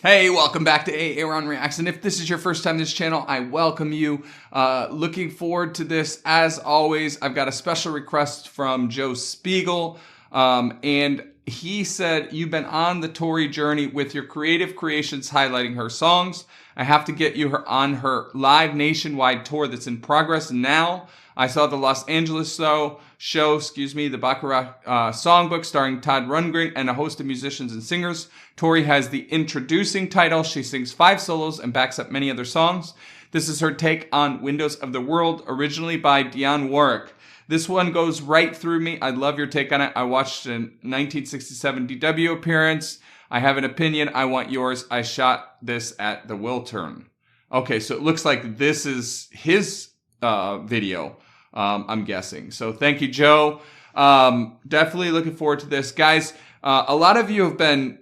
Hey, welcome back to A-Aron Reacts. And if this is your first time to this channel, I welcome you. Looking forward to this. As always, I've got a special request from Joe Spiegel. And he said, you've been on the Tori journey with your creative creations highlighting her songs. I have to get you on her live nationwide tour that's in progress now. I saw the Los Angeles show, the Bacharach Songbook starring Todd Rundgren and a host of musicians and singers. Tori has the introducing title. She sings 5 solos and backs up many other songs. This is her take on Windows of the World, originally by Dionne Warwick. This one goes right through me. I love your take on it. I watched a 1967 DW appearance. I have an opinion. I want yours. I shot this at the Wiltern. Okay, so it looks like this is his video, I'm guessing. So thank you, Joe. Definitely looking forward to this. Guys, a lot of you have been,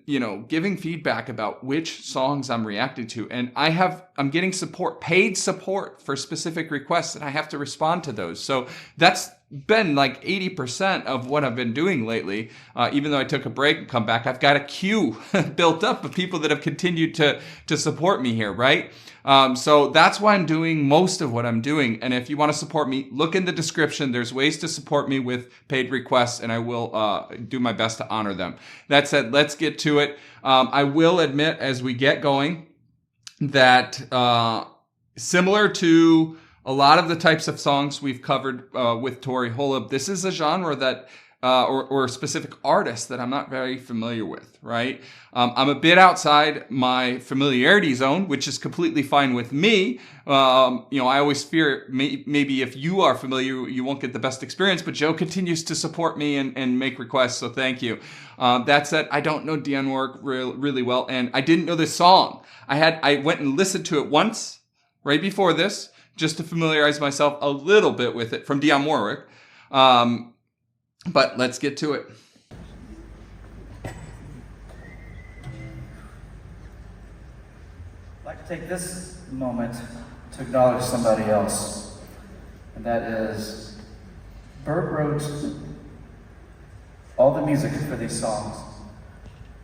giving feedback about which songs I'm reacting to. And I'm getting support, paid support for specific requests, and I have to respond to those. So that's been like 80% of what I've been doing lately. Even though I took a break and come back, I've got a queue built up of people that have continued to support me here, right? So that's why I'm doing most of what I'm doing. And if you want to support me, look in the description. There's ways to support me with paid requests, and I will do my best to honor them. That said, let's get to it. I will admit as we get going that similar to a lot of the types of songs we've covered with Tori Holub, this is a genre that or a specific artist that I'm not very familiar with, right? I'm a bit outside my familiarity zone, which is completely fine with me. I always fear maybe if you are familiar, you won't get the best experience, but Joe continues to support me and make requests, so thank you. That said, I don't know Dionne Warwick really well, and I didn't know this song. I went and listened to it once, right before this, just to familiarize myself a little bit with it from Dionne Warwick. But let's get to it. I'd like to take this moment to acknowledge somebody else, and that is Bert wrote all the music for these songs,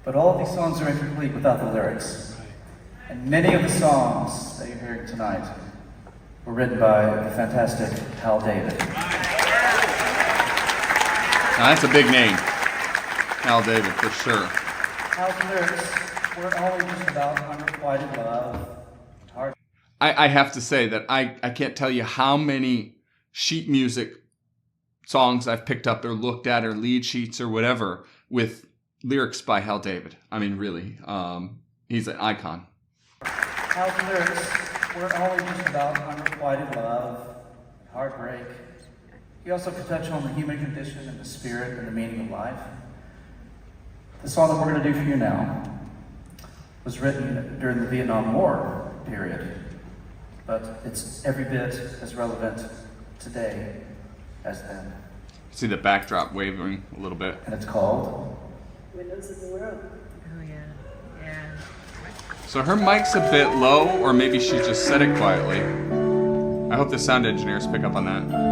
but all of these songs are incomplete without the lyrics. And many of the songs that you're hearing tonight were written by the fantastic Hal David. Now, that's a big name, Hal David, for sure. Hal's lyrics weren't always just about unrequited love. I have to say that I can't tell you how many sheet music songs I've picked up or looked at or lead sheets or whatever with lyrics by Hal David. I mean, really, he's an icon. Hal's lyrics weren't always just about unrequited love, heartbreak. He also could touch on the human condition and the spirit and the meaning of life. The song that we're going to do for you now was written during the Vietnam War period, but it's every bit as relevant today as then. See the backdrop wavering a little bit. And it's called Windows of the World. Oh yeah, yeah. So her mic's a bit low, or maybe she just said it quietly. I hope the sound engineers pick up on that.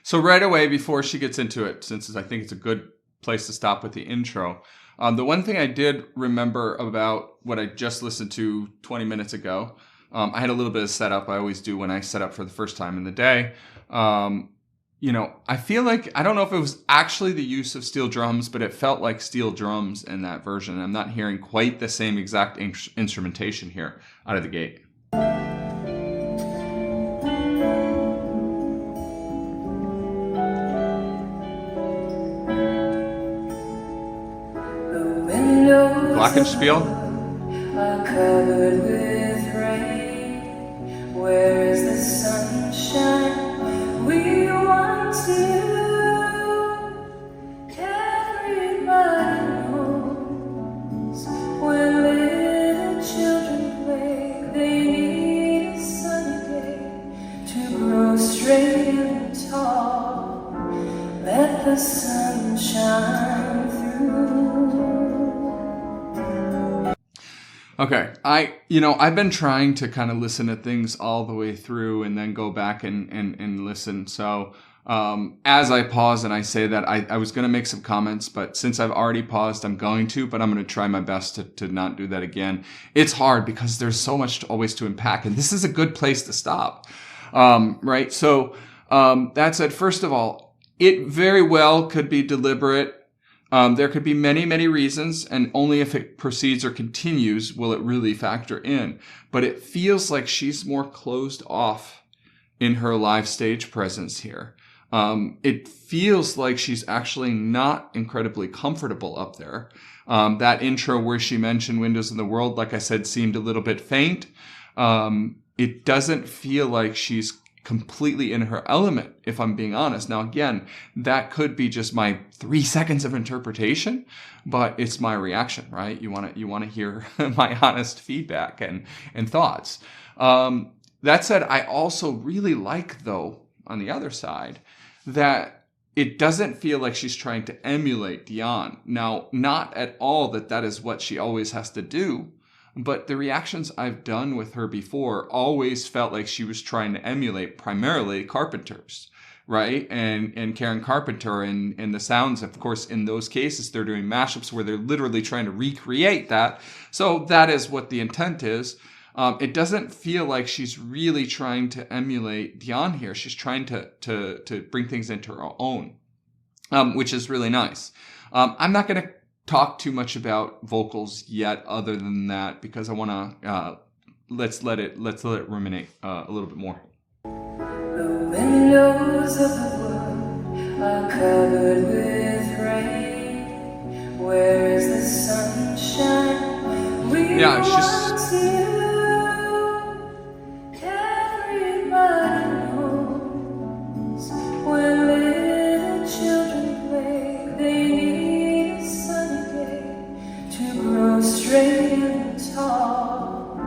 So right away, before she gets into it, since I think it's a good place to stop with the intro, the one thing I did remember about what I just listened to 20 minutes ago, I had a little bit of setup. I always do when I set up for the first time in the day. I feel like, I don't know if it was actually the use of steel drums, but it felt like steel drums in that version. I'm not hearing quite the same exact instrumentation here out of the gate. Glockenspiel. Are covered with rain. Where is the sunshine we once knew? Everybody knows when little children play, they need a sunny day to grow straight and tall. Let the sun shine through. Okay. I've been trying to kind of listen to things all the way through and then go back and listen. So, as I pause and I say that, I was going to make some comments, but since I've already paused, I'm going to, but I'm going to try my best to not do that again. It's hard because there's so much always to unpack, and this is a good place to stop. Right. So, that said, first of all, it very well could be deliberate. There could be many, many reasons, and only if it proceeds or continues will it really factor in. But it feels like she's more closed off in her live stage presence here. It feels like she's actually not incredibly comfortable up there. That intro where she mentioned Windows in the World, like I said, seemed a little bit faint. It doesn't feel like she's completely in her element, if I'm being honest. Now, again, that could be just my 3 seconds of interpretation, but it's my reaction, right? You want to hear my honest feedback and thoughts. That said, I also really like, though, on the other side, that it doesn't feel like she's trying to emulate Dion. Now, not at all that is what she always has to do. But the reactions I've done with her before always felt like she was trying to emulate primarily Carpenter's, right? And Karen Carpenter and the sounds, of course, in those cases, they're doing mashups where they're literally trying to recreate that. So that is what the intent is. It doesn't feel like she's really trying to emulate Dion here. She's trying to bring things into her own, which is really nice. I'm not going to talk too much about vocals yet other than that because I want to let's let it ruminate a little bit more. The windows of the world are covered with rain. Where is the sunshine? Yeah, it's just Everybody knows when little children play, they need a sunny day to grow straight and tall.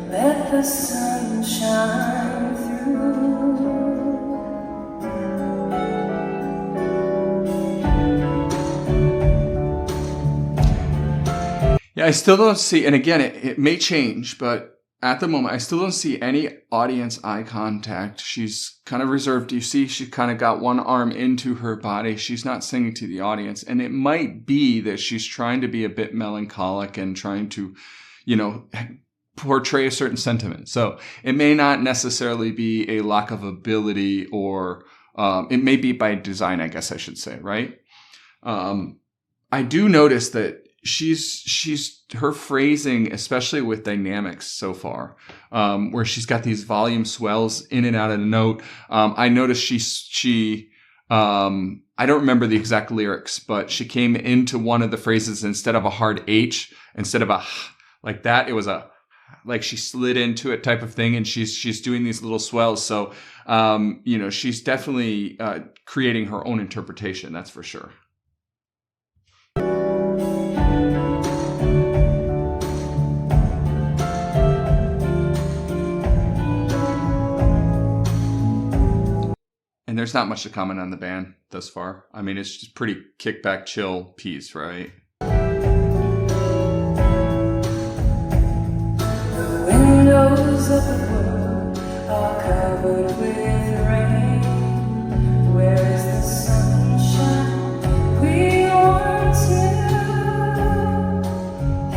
Let the sun shine through. Yeah, I still don't see, and again, it may change, but at the moment, I still don't see any audience eye contact. She's kind of reserved. You see, she kind of got one arm into her body. She's not singing to the audience. And it might be that she's trying to be a bit melancholic and trying to, portray a certain sentiment. So it may not necessarily be a lack of ability or it may be by design, I guess I should say, right? I do notice that she's her phrasing, especially with dynamics so far, where she's got these volume swells in and out of the note. I noticed she I don't remember the exact lyrics, but she came into one of the phrases instead of a hard H, instead of a like that, it was a like she slid into it type of thing, and she's doing these little swells. So she's definitely creating her own interpretation, that's for sure. And there's not much to comment on the band thus far. I mean, it's just pretty kickback, chill piece, right? The windows of the world are covered with rain. Where is the sunshine we want to?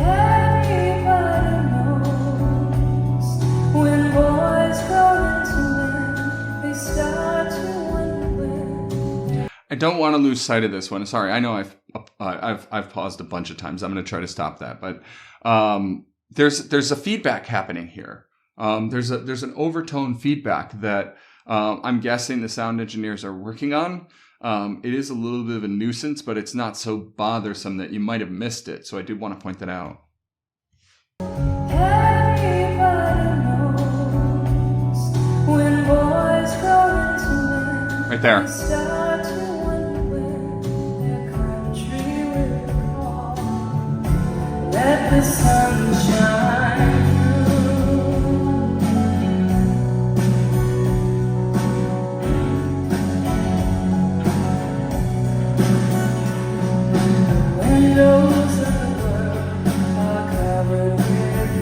Everybody knows when boys grow into men, they start to. I don't want to lose sight of this one. Sorry, I know I've paused a bunch of times. I'm going to try to stop that, but there's a feedback happening here. There's an overtone feedback that I'm guessing the sound engineers are working on. It is a little bit of a nuisance, but it's not so bothersome that you might have missed it. So I did want to point that out. Right there. Let the sun shine through. The windows of the world are covered with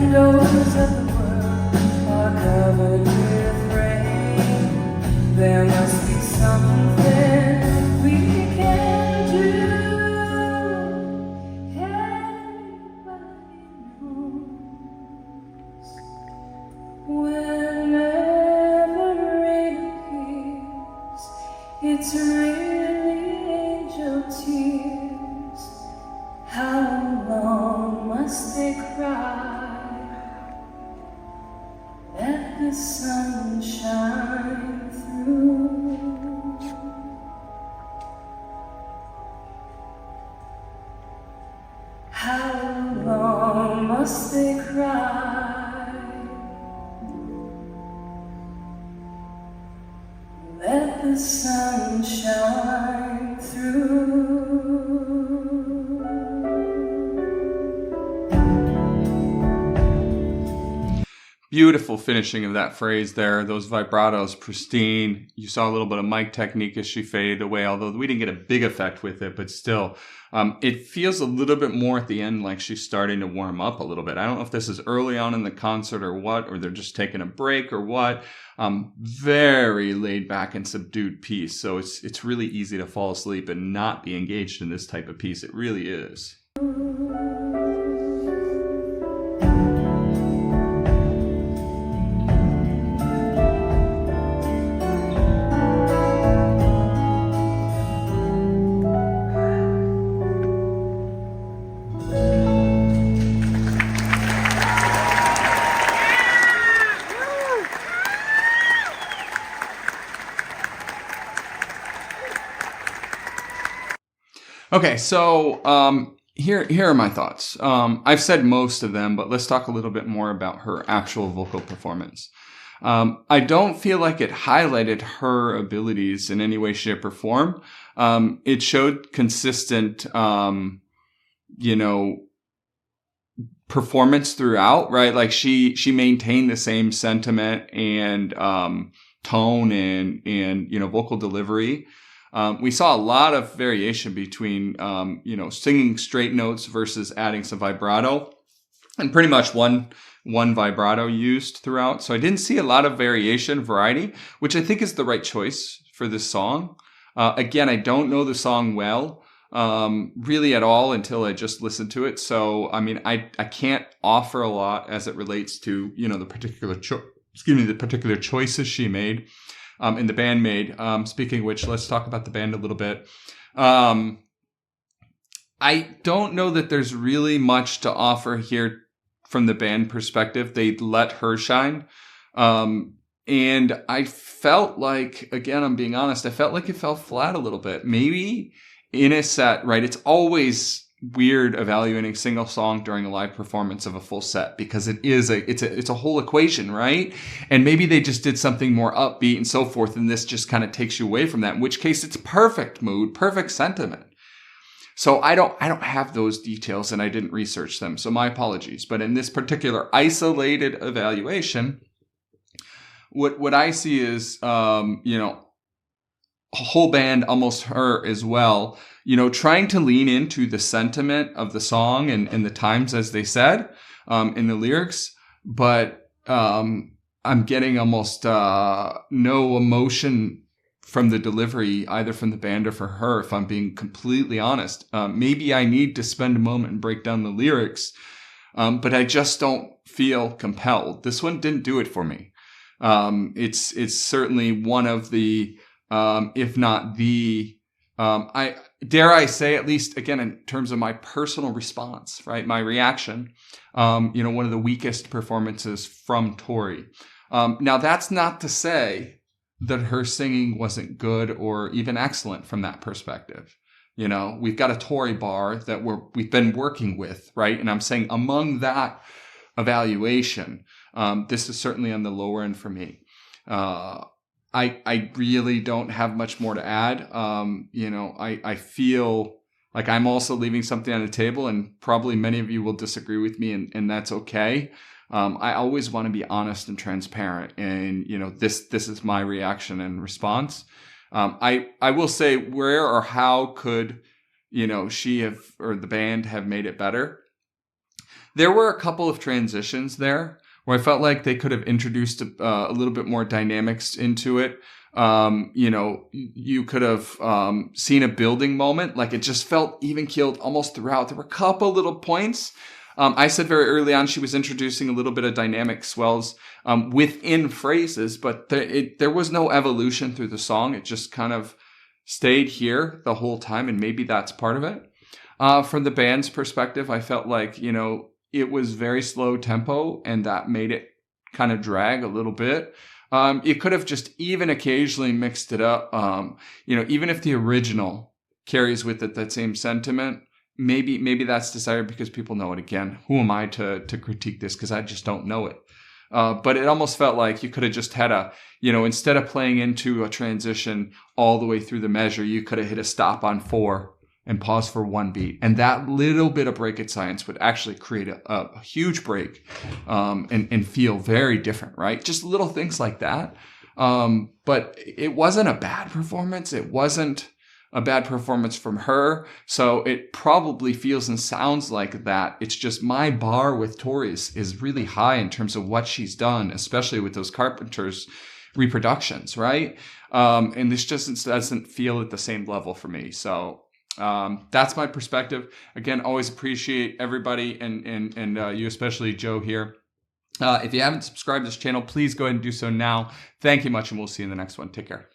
windows of the world are covered with rain. There must be something we can do. Everybody knows whenever rain appears, it's really angel tears. How long must they cry? Let the sun shine through. How long must they cry? Let the sun shine through. Beautiful finishing of that phrase there. Those vibratos, pristine. You saw a little bit of mic technique as she faded away, although we didn't get a big effect with it, but still, it feels a little bit more at the end like she's starting to warm up a little bit. I don't know if this is early on in the concert or what, or they're just taking a break or what. Very laid back and subdued piece. So it's really easy to fall asleep and not be engaged in this type of piece. It really is. Okay, so here are my thoughts. I've said most of them, but let's talk a little bit more about her actual vocal performance. I don't feel like it highlighted her abilities in any way, shape, or form. It showed consistent, performance throughout, right? Like she maintained the same sentiment and tone and vocal delivery. We saw a lot of variation between, singing straight notes versus adding some vibrato, and pretty much one vibrato used throughout. So I didn't see a lot of variety, which I think is the right choice for this song. Again, I don't know the song well, really at all until I just listened to it. So, I mean, I can't offer a lot as it relates to, the particular choices she made. And the band made. Speaking of which, let's talk about the band a little bit. I don't know that there's really much to offer here from the band perspective. They let her shine. And I felt like, again, I'm being honest, I felt like it fell flat a little bit. Maybe in a set, right? It's always weird evaluating a single song during a live performance of a full set because it's a whole equation, right? And maybe they just did something more upbeat and so forth, and this just kind of takes you away from that, in which case it's perfect mood, perfect sentiment. So I don't have those details and I didn't research them, so my apologies. But in this particular isolated evaluation, what I see is a whole band, almost her as well, trying to lean into the sentiment of the song and the times, as they said, in the lyrics. But I'm getting almost no emotion from the delivery, either from the band or for her, if I'm being completely honest. Maybe I need to spend a moment and break down the lyrics, but I just don't feel compelled. This one didn't do it for me. It's certainly one of the, if not the, I say, at least again, in terms of my personal response, right? My reaction, one of the weakest performances from Tori. Now that's not to say that her singing wasn't good or even excellent from that perspective. We've got a Tori bar that we've been working with, right? And I'm saying among that evaluation, this is certainly on the lower end for me. I really don't have much more to add. I feel like I'm also leaving something on the table, and probably many of you will disagree with me, and that's okay. I always want to be honest and transparent, and this is my reaction and response. I will say, where or how could she have, or the band have made it better? There were a couple of transitions there where I felt like they could have introduced a little bit more dynamics into it. You could have seen a building moment. Like it just felt even keeled almost throughout. There were a couple little points. I said very early on she was introducing a little bit of dynamic swells within phrases, but there was no evolution through the song. It just kind of stayed here the whole time, and maybe that's part of it. From the band's perspective, I felt like, it was very slow tempo, and that made it kind of drag a little bit. You could have just even occasionally mixed it up. Even if the original carries with it that same sentiment, maybe that's desired because people know it. Again, who am I to critique this? Because I just don't know it. But it almost felt like you could have just had instead of playing into a transition all the way through the measure, you could have hit a stop on 4 and pause for 1 beat. And that little bit of break at science would actually create a huge break and feel very different, right? Just little things like that. But it wasn't a bad performance. It wasn't a bad performance from her. So it probably feels and sounds like that. It's just my bar with Tori is really high in terms of what she's done, especially with those Carpenters reproductions, right? And this just doesn't feel at the same level for me. So that's my perspective. Again, always appreciate everybody and you, especially Joe here. If you haven't subscribed to this channel, please go ahead and do so now. Thank you much, and we'll see you in the next one. Take care.